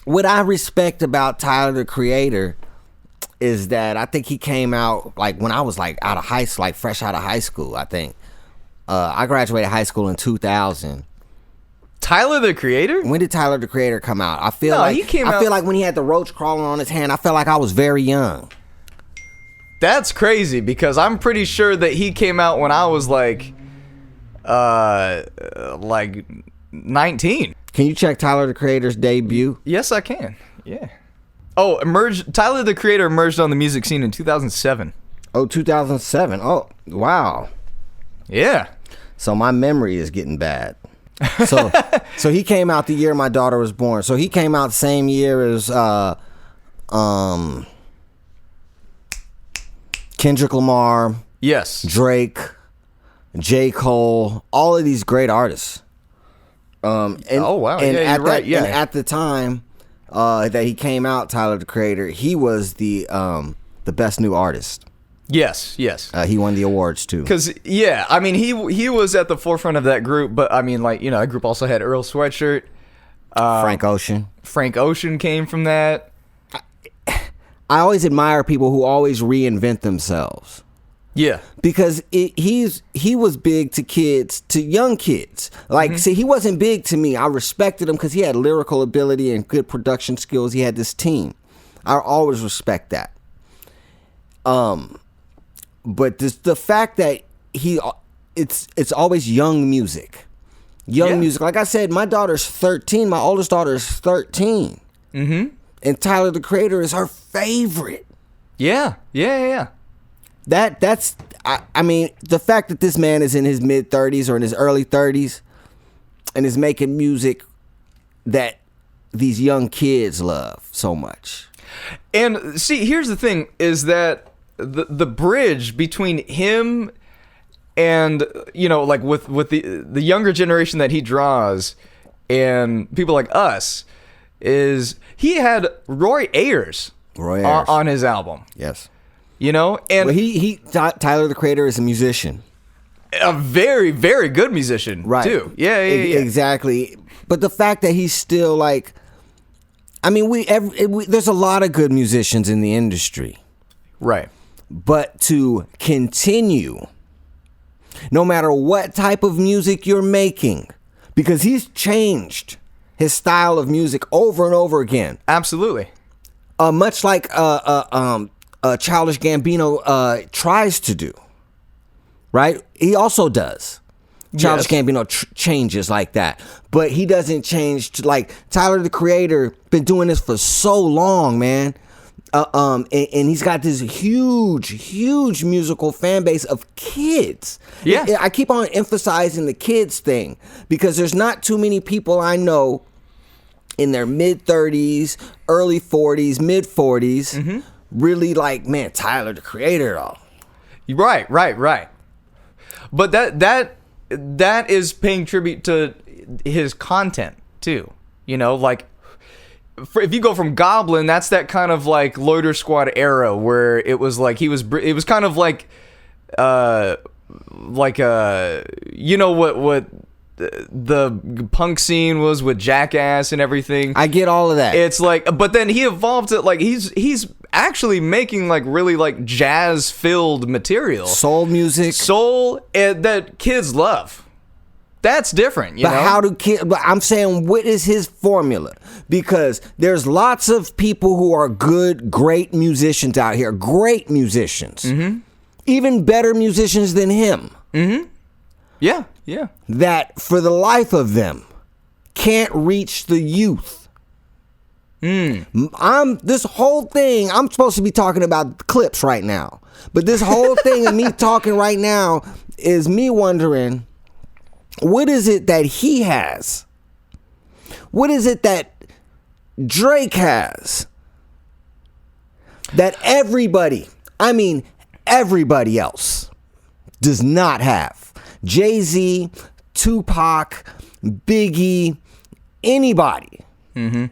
what I respect about Tyler the Creator is that I think he came out like when I was like out of high school, like fresh out of high school. I think I graduated high school in 2000. Tyler the Creator? When did Tyler the Creator come out? I feel he came out. feel like when he had the roach crawling on his hand, I felt like I was very young. That's crazy because I'm pretty sure that he came out when I was like 19. Can you check Tyler the Creator's debut? Yes, I can. Yeah. Oh, Tyler the Creator emerged on the music scene in 2007. Oh, 2007. Oh, wow. Yeah. So my memory is getting bad. So he came out the year my daughter was born. So he came out the same year as Kendrick Lamar. Yes. Drake, J. Cole, all of these great artists. Oh wow! And yeah, you're right. Yeah. And at the time that he came out, Tyler the Creator, he was the best new artist. Yes. He won the awards too. Because I mean he was at the forefront of that group, but I mean like that group also had Earl Sweatshirt, Frank Ocean. Frank Ocean came from that. I always admire people who always reinvent themselves. Yeah, because he was big to young kids. Like, see, he wasn't big to me. I respected him because he had lyrical ability and good production skills. He had this team. I always respect that. But the fact that it's always young music, music. Like I said, my daughter's 13. My oldest daughter is 13. Mm-hmm. And Tyler the Creator is her favorite. Yeah. That's I mean, the fact that this man is in his mid 30s or in his early 30s and is making music that these young kids love so much. And see, here's the thing is that the bridge between him and like with the younger generation that he draws and people like us is he had Roy Ayers. On his album. Yes. And well, Tyler the Creator is a musician, a very, very good musician, right? Too. Yeah, exactly. But the fact that he's still like, I mean, there's a lot of good musicians in the industry, right? But to continue, no matter what type of music you're making, because he's changed his style of music over and over again. Absolutely. Much like Childish Gambino tries to do, right? He also does. Childish Gambino changes like that, but he doesn't change like Tyler the Creator. Been doing this for so long, man, and he's got this huge musical fan base of kids. Yeah, I keep on emphasizing the kids thing because there's not too many people I know in their mid 30s, early 40s, mid 40s. Really like, man, Tyler the Creator. Right. But that is paying tribute to his content too. Like if you go from Goblin, that's that kind of like Loiter Squad era where it was like it was kind of like what the punk scene was with Jackass and everything. I get all of that. It's like, but then he evolved it. Like he's actually making like really like jazz filled material, soul music, that kids love. That's different, you know. How do kids? But I'm saying, what is his formula? Because there's lots of people who are great musicians out here, great musicians, even better musicians than him. Yeah. That for the life of them can't reach the youth. This whole thing, I'm supposed to be talking about clips right now, but this whole thing of me talking right now is me wondering, what is it that he has? What is it that Drake has that everybody else does not have? Jay-Z, Tupac, Biggie, anybody.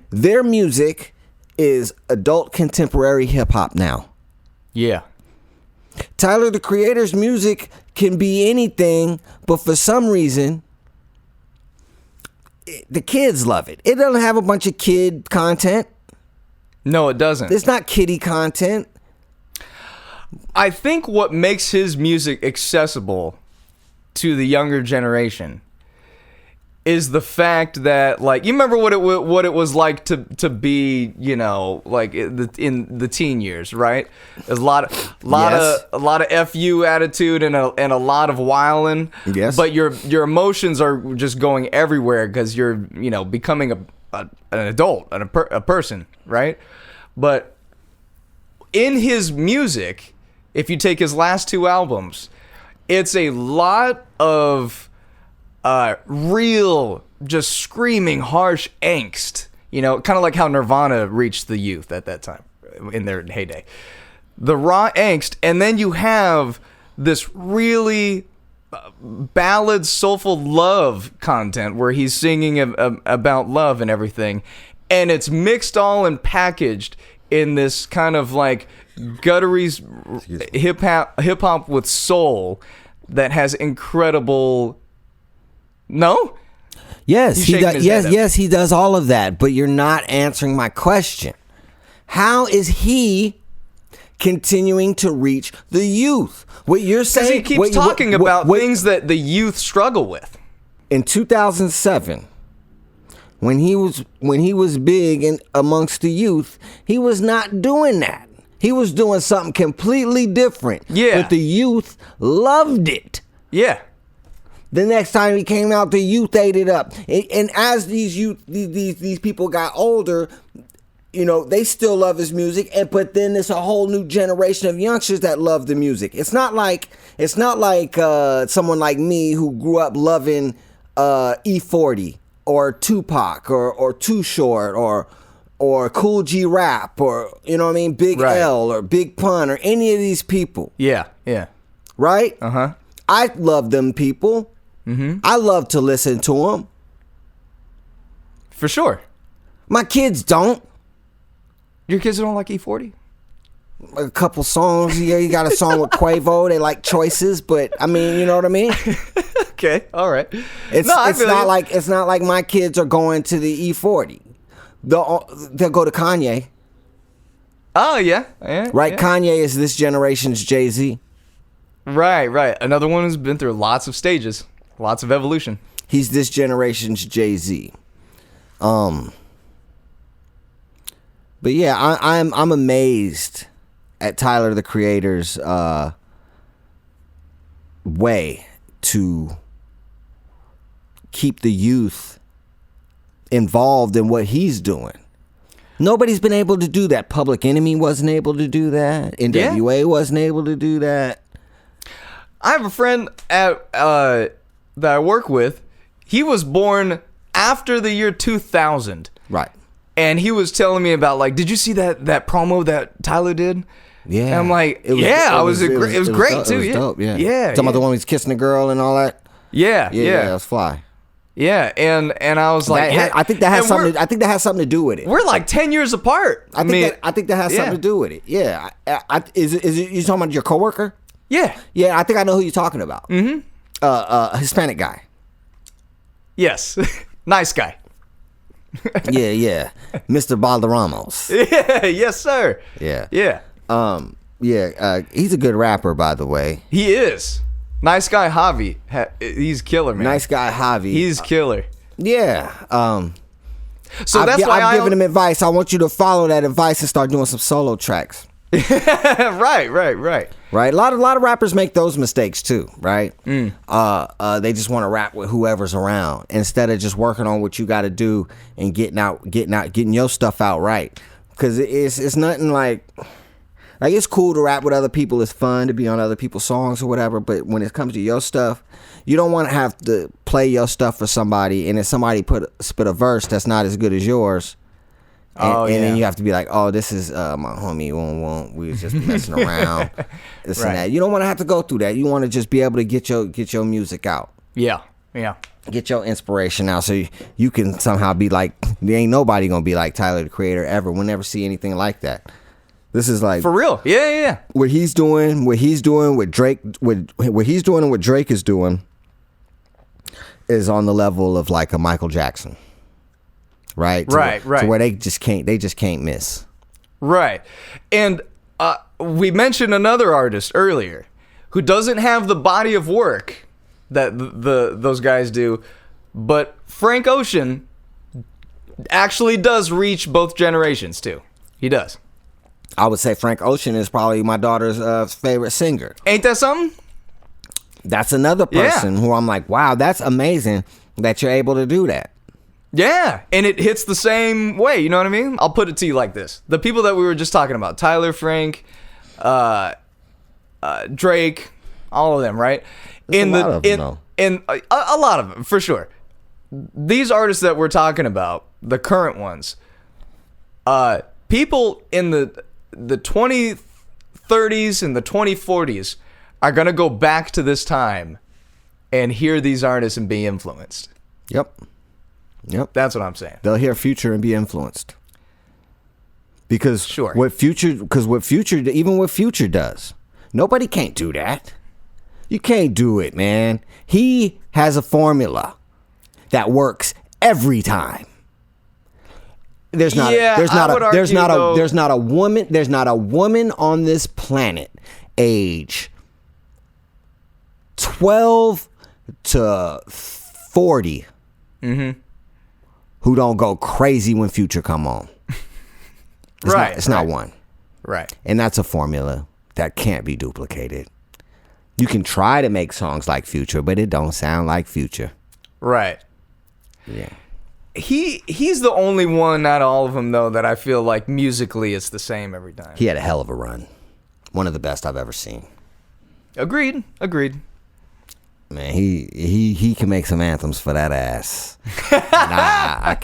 Their music is adult contemporary hip hop now. Yeah. Tyler the Creator's music can be anything, but for some reason, the kids love it. It doesn't have a bunch of kid content. No, it doesn't. It's not kiddie content. I think what makes his music accessible to the younger generation is the fact that, like, you remember what it was like to be, you know, like in the teen years, right? There's a lot of FU attitude and a lot of wilding. Yes. But your emotions are just going everywhere because you're, you know, becoming an adult and a person, right? But in his music, if you take his last 2 albums, it's a lot of real, just screaming, harsh angst. You know, kind of like how Nirvana reached the youth at that time, in their heyday. The raw angst, and then you have this really ballad, soulful love content where he's singing about love and everything, and it's mixed all and packaged in this kind of like guttery hip hop with soul that has incredible. No? Yes, he does. Yes, he does all of that. But you're not answering my question. How is he continuing to reach the youth? What you're saying? Because he keeps talking about things that the youth struggle with. In 2007, when he was big amongst the youth, he was not doing that. He was doing something completely different. Yeah. But the youth loved it. Yeah. The next time he came out, the youth ate it up. And as these people got older, you know, they still love his music. But then there's a whole new generation of youngsters that love the music. It's not like someone like me who grew up loving E40 or Tupac or Too Short or Cool G Rap or, you know what I mean, Big L or Big Pun or any of these people. Yeah, yeah. Right? Uh-huh. I love them people. Mm-hmm. I love to listen to them. For sure. My kids don't. Your kids don't like E40? A couple songs. Yeah, you got a song with Quavo. They like Choices, but I mean, you know what I mean? Okay, all right. It's not like my kids are going to the E40. They'll go to Kanye. Oh, yeah. Right? Yeah. Kanye is this generation's Jay-Z. Right. Another one who's been through lots of stages, lots of evolution. He's this generation's Jay-Z. But yeah, I'm amazed at Tyler the Creator's way to keep the youth involved in what he's doing. Nobody's been able to do that. Public Enemy wasn't able to do that. NWA wasn't able to do that. I have a friend that I work with. He was born after the year 2000. Right. And he was telling me about, like, did you see that promo that Tyler did? Yeah. And I'm like, it was great too. It was dope, yeah. Yeah. Talking about the one who's kissing the girl and all that? Yeah. Yeah, it was fly. Yeah, and I was like, I think that has something. I think that has something to do with it. We're like 10 years apart. I think that has something to do with it. Yeah. Is it you talking about your coworker? Yeah. Yeah, I think I know who you're talking about. Mm-hmm. Hispanic guy. Yes. Nice guy. Yeah. Mr. Balderramos. Yeah, yes, sir. Yeah. Yeah. He's a good rapper, by the way. He is. Nice guy Javi. He's killer, man. Nice guy Javi. He's killer. Yeah. So that's why I'm giving him advice. I want you to follow that advice and start doing some solo tracks. Right. Right. A lot of rappers make those mistakes too, right? They just want to rap with whoever's around instead of just working on what you got to do and getting your stuff out right. Because it's nothing like it's cool to rap with other people. It's fun to be on other people's songs or whatever. But when it comes to your stuff, you don't want to have to play your stuff for somebody, and if somebody spit a verse that's not as good as yours. And then you have to be like, oh, this is my homie. We was just messing around. This and that. You don't want to have to go through that. You want to just be able to get your music out. Yeah. Get your inspiration out, so you can somehow be like. There ain't nobody gonna be like Tyler the Creator ever. We'll never see anything like that. This is like for real. Yeah. What he's doing, what Drake is doing. is on the level of like a Michael Jackson, right? Right. To where they just can't miss. Right. And we mentioned another artist earlier who doesn't have the body of work that those guys do, but Frank Ocean actually does reach both generations too. He does. I would say Frank Ocean is probably my daughter's favorite singer. Ain't that something? That's another person who I'm like, wow, that's amazing that you're able to do that. Yeah, and it hits the same way, you know what I mean? I'll put it to you like this. The people that we were just talking about, Tyler, Frank, Drake, all of them, right? A lot of them, for sure. These artists that we're talking about, the current ones, people in the 2030s and the 2040s are going to go back to this time and hear these artists and be influenced. Yep. That's what I'm saying. They'll hear Future and be influenced. Because sure. what Future does, nobody can't do that. You can't do it, man. He has a formula that works every time. There's not a woman on this planet age 12 to 40 who don't go crazy when Future come on. It's not one. Right. And that's a formula that can't be duplicated. You can try to make songs like Future, but it don't sound like Future. Right. Yeah. He's the only one out of all of them, though, that I feel like musically it's the same every time. He had a hell of a run. One of the best I've ever seen. Agreed. Man, he can make some anthems for that ass. And I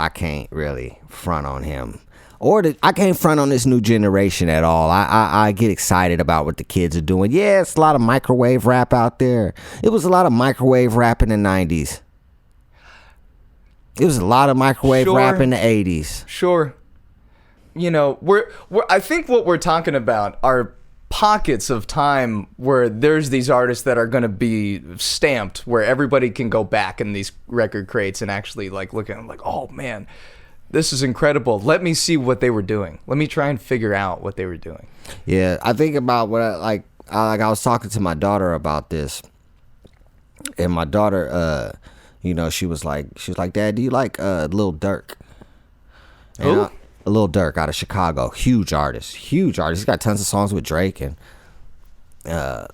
can't really front on him. I can't front on this new generation at all. I get excited about what the kids are doing. Yeah, it's a lot of microwave rap out there. It was a lot of microwave rap in the 90s. It was a lot of microwave rap in the 80s. Sure. You know, I think what we're talking about are pockets of time where there's these artists that are going to be stamped, where everybody can go back in these record crates and actually like look at them like, oh man, this is incredible. Let me see what they were doing. Let me try and figure out what they were doing. Yeah, I think about what I was talking to my daughter about this, and my daughter, she was like, Dad, do you like Lil Durk? Who? Lil Durk out of Chicago, huge artist. He's got tons of songs with Drake, and I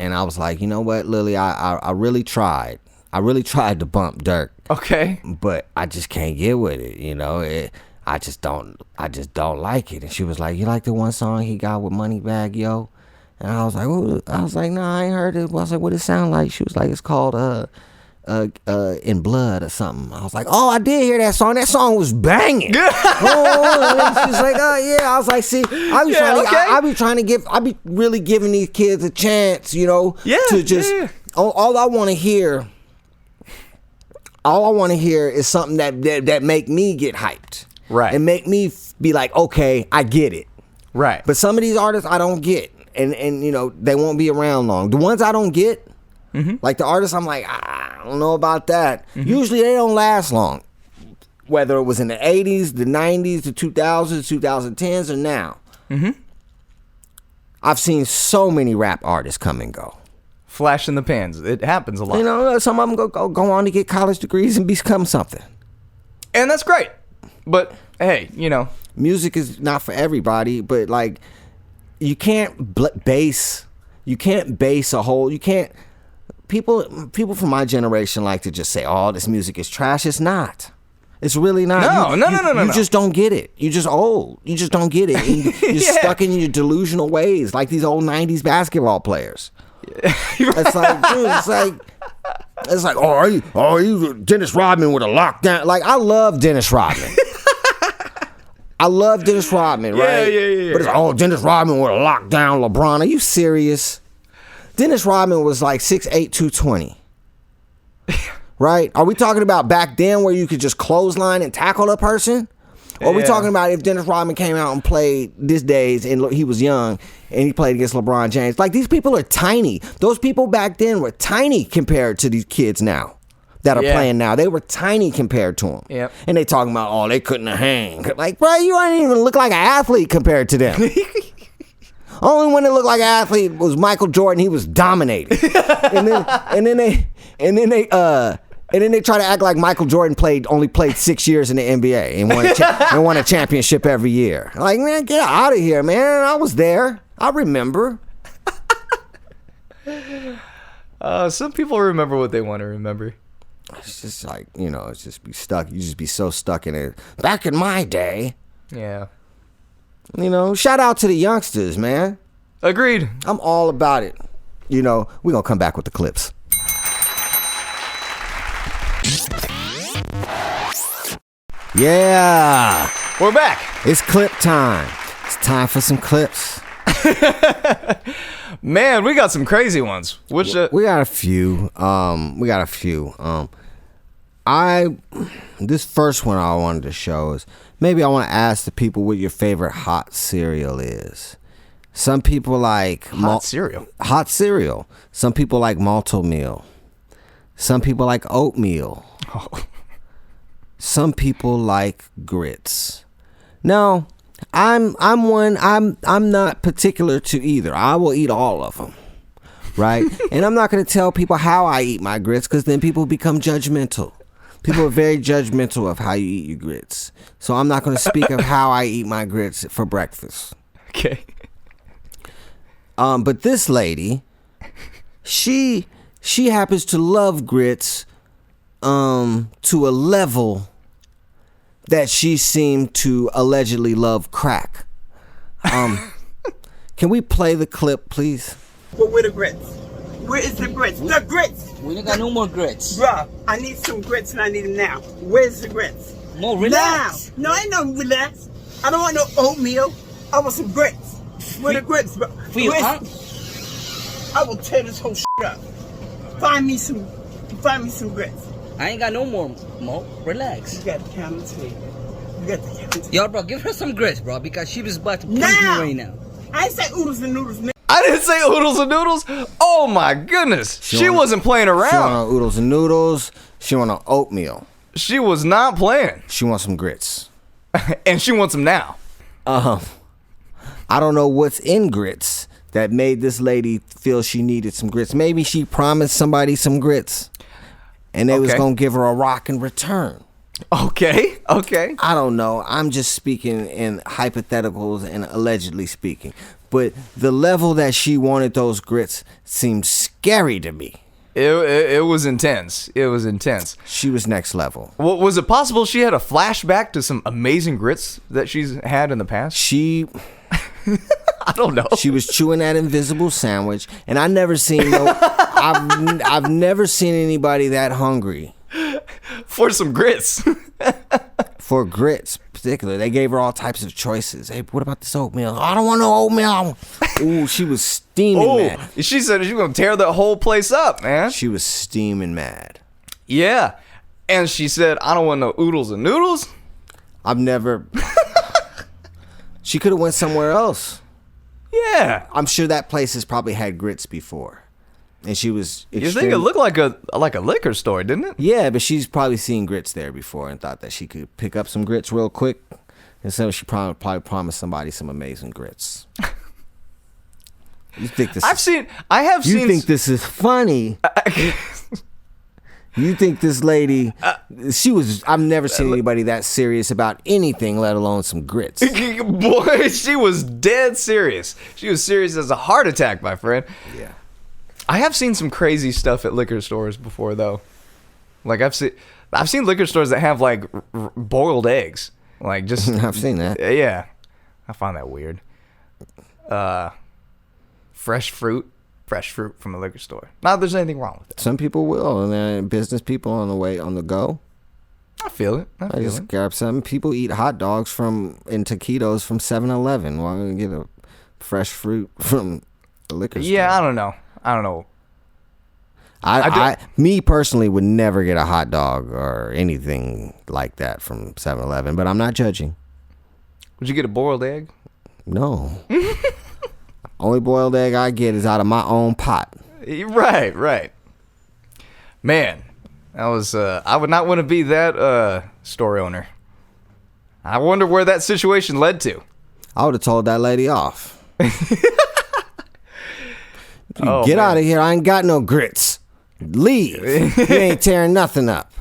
was like, you know what, Lily, I really tried to bump Durk. Okay. But I just can't get with it, you know. I just don't like it. And she was like, you like the one song he got with Moneybagg Yo? And I was like, ooh. I was like, no, I ain't heard it. I was like, what it sound like? She was like, it's called In Blood or something. I was like, oh, I did hear that song. That song was banging. Oh, she's like, oh yeah. I was like, see, I be really giving these kids a chance, you know, to just all I want to hear. All I want to hear is something that make me get hyped, right, and make me be like, okay, I get it, right. But some of these artists I don't get, and you know they won't be around long. The ones I don't get, like the artists, I'm like, I don't know about that. Usually they don't last long, whether it was in the 80s, the 90s, the 2000s, 2010s, or now. I've seen so many rap artists come and go. Flash in the pans. It happens a lot. You know, some of them go on to get college degrees and become something. And that's great. But, hey, you know. Music is not for everybody, but, like, you can't base a whole... You can't... People from my generation like to just say, oh, this music is trash. It's not. It's really not. No. You just don't get it. You're just old. You just don't get it. You're stuck in your delusional ways, like these old 90s basketball players. It's like, dude, it's like, oh, you Dennis Rodman with a lockdown. Like, I love Dennis Rodman. Right? Yeah. But it's, Dennis Rodman with a lockdown LeBron. Are you serious? Dennis Rodman was like 6'8", 220. Right? Are we talking about back then where you could just clothesline and tackle a person? Or we talking about if Dennis Rodman came out and played this days and he was young and he played against LeBron James. Like, these people are tiny. Those people back then were tiny compared to these kids now that are playing now. They were tiny compared to them. Yep. And they talking about, oh, they couldn't hang. Like, bro, you didn't even look like an athlete compared to them. Only one that looked like an athlete was Michael Jordan. He was dominating. and then they try to act like Michael Jordan only played 6 years in the NBA and won a championship every year. Like, man, get out of here, man. I was there. I remember. Some people remember what they want to remember. It's just like, it's just be stuck. You just be so stuck in it. Back in my day. Yeah. Shout out to the youngsters, man. Agreed. I'm all about it. We're going to come back with the clips. Yeah. We're back. It's clip time. It's time for some clips. Man, we got some crazy ones. We got a few. This first one I wanted to show is, maybe I want to ask the people what your favorite hot cereal is. Some people like cereal. Hot cereal. Some people like malto meal. Some people like oatmeal. Oh. Some people like grits. No, I'm not particular to either. I will eat all of them, right? And I'm not going to tell people how I eat my grits, because then people become judgmental. People are very judgmental of how you eat your grits. So I'm not going to speak of how I eat my grits for breakfast. Okay. But this lady, she happens to love grits to a level that she seemed to allegedly love crack. Can we play the clip, please? But where the grits? Where is the grits? The grits! We ain't got no more grits. Bruh, I need some grits and I need them now. Where's the grits? More relax. Now! No, ain't no relax. I don't want no oatmeal. I want some grits. Where the grits, bro? For you, huh? I will tear this whole up. Find me some grits. I ain't got no more, Mo. Relax. You got the counter table. You got the counter table. Yo, bro, give her some grits, bro, because she was about to punch me Now! right now. I ain't say oodles and noodles, nigga. I didn't say oodles and noodles. Oh my goodness. She wasn't playing She want around. no oodles and noodles. She want no oatmeal. She was not playing. She wants some grits. And she wants them now. I don't know what's in grits that made this lady feel she needed some grits. Maybe she promised somebody some grits, and they was gonna give her a rock in return. Okay. I don't know. I'm just speaking in hypotheticals and allegedly speaking. But the level that she wanted those grits seemed scary to me. It was intense. It was intense. She was next level. Well, was it possible she had a flashback to some amazing grits that she's had in the past? I don't know. She was chewing that invisible sandwich, and I've never seen anybody that hungry for some grits. For grits, particularly. They gave her all types of choices. Hey, what about this oatmeal? I don't want no oatmeal. Ooh, she was steaming mad. She said she was gonna tear the whole place up, man. She was steaming mad. Yeah. And she said, I don't want no oodles and noodles. I've never. She could have went somewhere else. Yeah. I'm sure that place has probably had grits before. And she was You think it looked like a liquor store, didn't it? Yeah, but she's probably seen grits there before and thought that she could pick up some grits real quick. And so she probably promised somebody some amazing grits. You think this? You think this is funny? You think this lady? I've never seen anybody that serious about anything, let alone some grits. Boy, she was dead serious. She was serious as a heart attack, my friend. Yeah. I have seen some crazy stuff at liquor stores before, though. Like I've seen liquor stores that have like boiled eggs, like just. I've seen that. Yeah, I find that weird. Fresh fruit from a liquor store. Not that there's anything wrong with it. Some people will, and then business people on the go. I feel it. I just grab some. People eat hot dogs in taquitos from 7-Eleven. Why don't you get a fresh fruit from the liquor store? Yeah, I don't know. Me personally would never get a hot dog or anything like that from 7-Eleven, but I'm not judging. Would you get a boiled egg? No. Only boiled egg I get is out of my own pot. Right. Man, that was. I would not want to be that store owner. I wonder where that situation led to. I would have told that lady off. Oh, Get man. out of here. I ain't got no grits. Leave. You ain't tearing nothing up.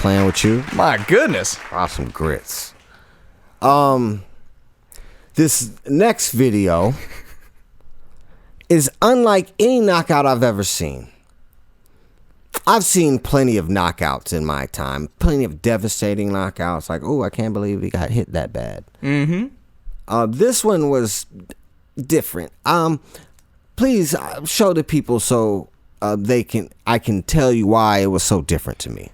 Playing with you. My goodness. Awesome grits. This next video is unlike any knockout I've ever seen. I've seen plenty of knockouts in my time. Plenty of devastating knockouts. Like, oh, I can't believe he got hit that bad. This one was different. Please show the people so I can tell you why it was so different to me.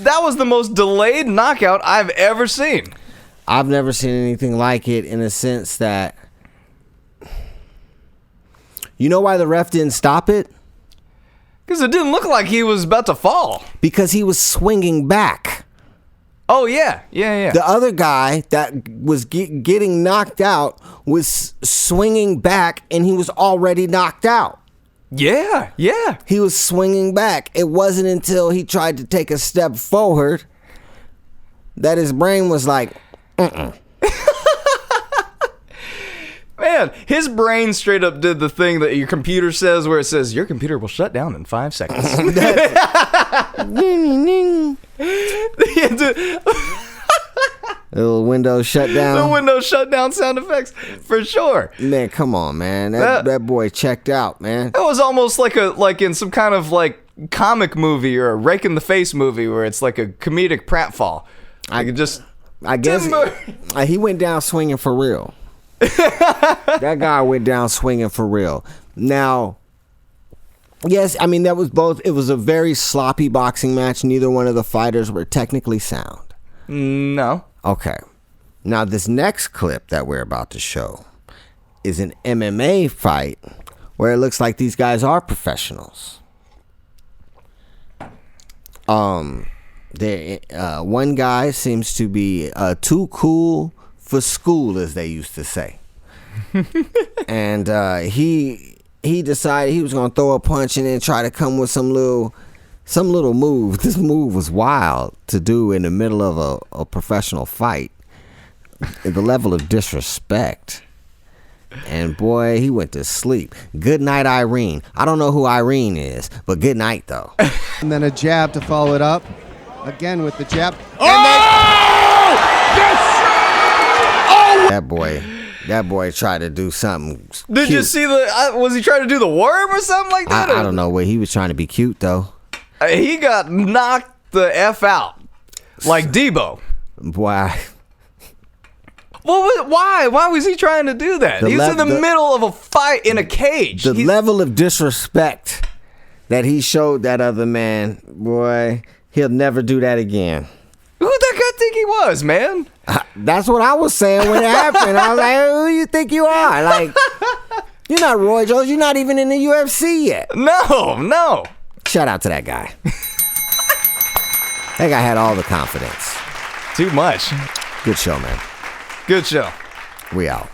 That was the most delayed knockout I've ever seen. I've never seen anything like it in a sense that... You know why the ref didn't stop it? Because it didn't look like he was about to fall. Because he was swinging back. Oh, yeah. The other guy that was getting knocked out was swinging back, and he was already knocked out. Yeah. He was swinging back. It wasn't until he tried to take a step forward that his brain was like, Man, his brain straight up did the thing that your computer says where it says, your computer will shut down in 5 seconds. Little window shut down. The Windows shutdown sound effects, for sure. Man, come on, man. That boy checked out, man. That was almost like in some kind of like comic movie or a rake in the face movie where it's like a comedic pratfall. I guess he went down swinging for real. That guy went down swinging for real. Now, yes, I mean, that was both. It was a very sloppy boxing match. Neither one of the fighters were technically sound. No. Okay. Now, this next clip that we're about to show is an MMA fight where it looks like these guys are professionals. One guy seems to be too cool for school, as they used to say. And he decided he was going to throw a punch and then try to come with some little move. This move was wild to do in the middle of a professional fight. The level of disrespect. And boy, he went to sleep. Good night, Irene. I don't know who Irene is, but good night, though. And then a jab to follow it up. Again with the jab. That boy tried to do something Did cute. you see was he trying to do the worm or something like that? I don't know where he was trying to be cute, though. He got knocked the F out. Like Debo. Why? Why? Why was he trying to do that? He's in the middle of a fight in a cage. The level of disrespect that he showed that other man, boy, he'll never do that again. Who that guy think he was, man? That's what I was saying when it happened. I was like, who you think you are? Like, you're not Roy Jones. You're not even in the UFC yet. No. Shout out to that guy. That guy had all the confidence. Too much. Good show, man. Good show. We out.